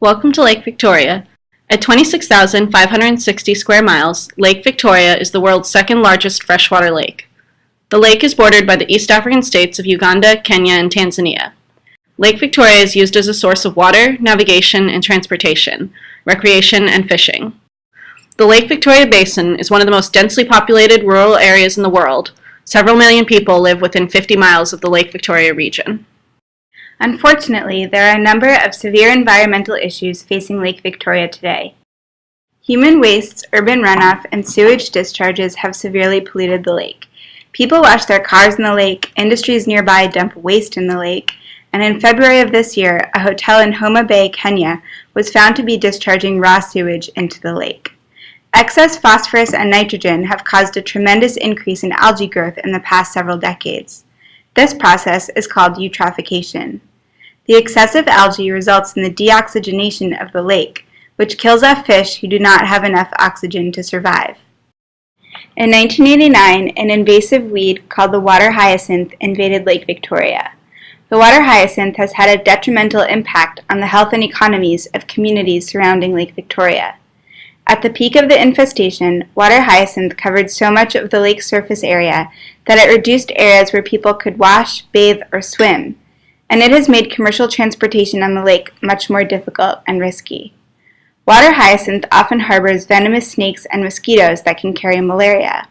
Welcome to Lake Victoria. At 26,560 square miles, Lake Victoria is the world's second largest freshwater lake. The lake is bordered by the East African states of Uganda, Kenya, and Tanzania. Lake Victoria is used as a source of water, navigation, and transportation, recreation, and fishing. The Lake Victoria Basin is one of the most densely populated rural areas in the world. Several million people live within 50 miles of the Lake Victoria region. Unfortunately, there are a number of severe environmental issues facing Lake Victoria today. Human wastes, urban runoff, and sewage discharges have severely polluted the lake. People wash their cars in the lake, industries nearby dump waste in the lake, and in February of this year, a hotel in Homa Bay, Kenya, was found to be discharging raw sewage into the lake. Excess phosphorus and nitrogen have caused a tremendous increase in algae growth in the past several decades. This process is called eutrophication. The excessive algae results in the deoxygenation of the lake, which kills off fish who do not have enough oxygen to survive. In 1989, an invasive weed called the water hyacinth invaded Lake Victoria. The water hyacinth has had a detrimental impact on the health and economies of communities surrounding Lake Victoria. At the peak of the infestation, water hyacinth covered so much of the lake's surface area that it reduced areas where people could wash, bathe, or swim, and it has made commercial transportation on the lake much more difficult and risky. Water hyacinth often harbors venomous snakes and mosquitoes that can carry malaria,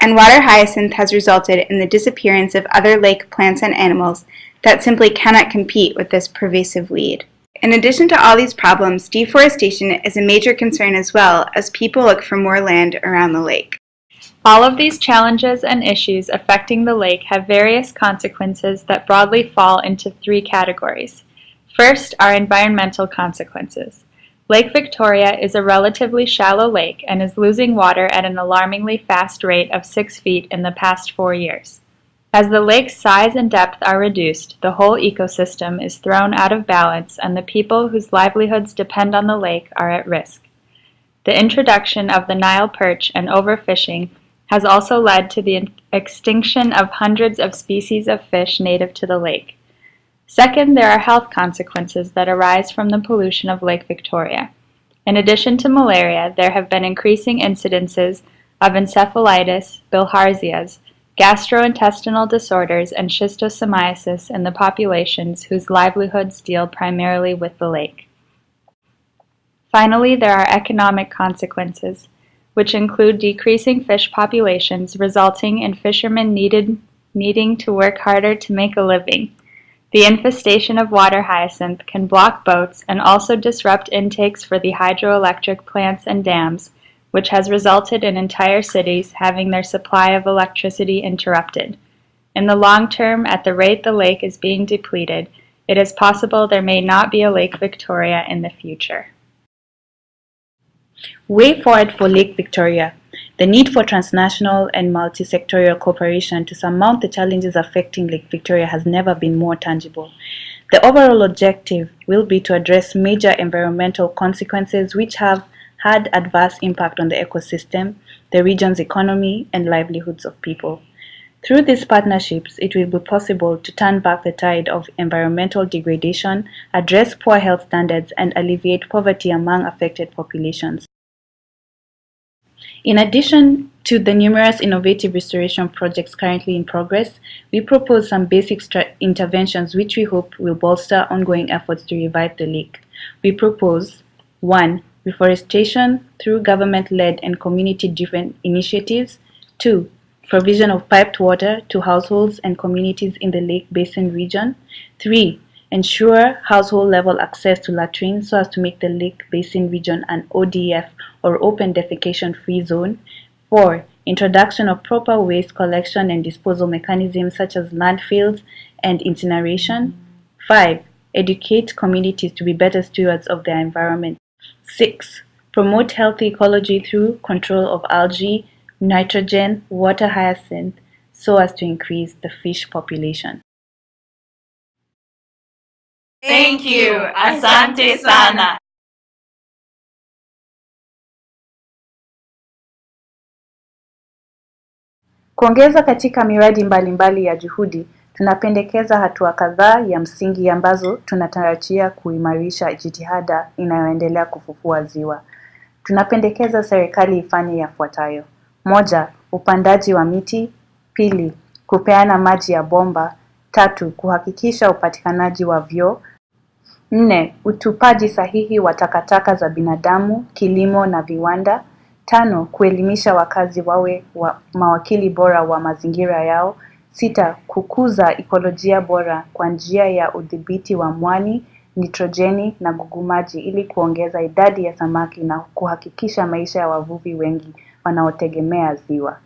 and water hyacinth has resulted in the disappearance of other lake plants and animals that simply cannot compete with this pervasive weed. In addition to all these problems, deforestation is a major concern as well as people look for more land around the lake. All of these challenges and issues affecting the lake have various consequences that broadly fall into three categories. First are environmental consequences. Lake Victoria is a relatively shallow lake and is losing water at an alarmingly fast rate of 6 feet in the past 4 years. As the lake's size and depth are reduced, the whole ecosystem is thrown out of balance and the people whose livelihoods depend on the lake are at risk. The introduction of the Nile perch and overfishing has also led to the extinction of hundreds of species of fish native to the lake. Second, there are health consequences that arise from the pollution of Lake Victoria. In addition to malaria, there have been increasing incidences of encephalitis, bilharzias, gastrointestinal disorders, and schistosomiasis in the populations whose livelihoods deal primarily with the lake. Finally, there are economic consequences, which include decreasing fish populations resulting in fishermen needing to work harder to make a living. The infestation of water hyacinth can block boats and also disrupt intakes for the hydroelectric plants and dams, which has resulted in entire cities having their supply of electricity interrupted. In the long term, at the rate the lake is being depleted, it is possible there may not be a Lake Victoria in the future. Way forward for Lake Victoria. The need for transnational and multi-sectorial cooperation to surmount the challenges affecting Lake Victoria has never been more tangible. The overall objective will be to address major environmental consequences which have had adverse impact on the ecosystem, the region's economy, and livelihoods of people. Through these partnerships, it will be possible to turn back the tide of environmental degradation, address poor health standards, and alleviate poverty among affected populations. In addition to the numerous innovative restoration projects currently in progress, we propose some basic interventions which we hope will bolster ongoing efforts to revive the lake. We propose 1. Reforestation through government-led and community-driven initiatives. 2. Provision of piped water to households and communities in the Lake Basin region. 3. Ensure household-level access to latrines so as to make the Lake Basin region an ODF or open defecation-free zone. 4. Introduction of proper waste collection and disposal mechanisms such as landfills and incineration. 5. Educate communities to be better stewards of their environment. 6. Promote healthy ecology through control of algae, nitrogen, water hyacinth, so as to increase the fish population. Thank you. Asante sana. Kuongeza katika miradi mbalimbali ya juhudi, Tunapendekeza hatua kadhaa ya msingi ambazo tunatarajia kuimarisha jitihada inayoendelea kufufua ziwa. Tunapendekeza serikali ifanye yafuatayo. 1. Upandaji wa miti. 2. Kupeana maji ya bomba. 3. Kuhakikisha upatikanaji wa vyoo. 4. Utupaji sahihi wa takataka za binadamu, kilimo na viwanda. 5. Kuelimisha wakazi wawe mawakili bora wa mazingira yao. 6. Kukuza ekolojia bora kwa njia ya udhibiti wa mwani, nitrojeni na gugumaji ili kuongeza idadi ya samaki na kuhakikisha maisha ya wavuvi wengi wanaotegemea ziwa.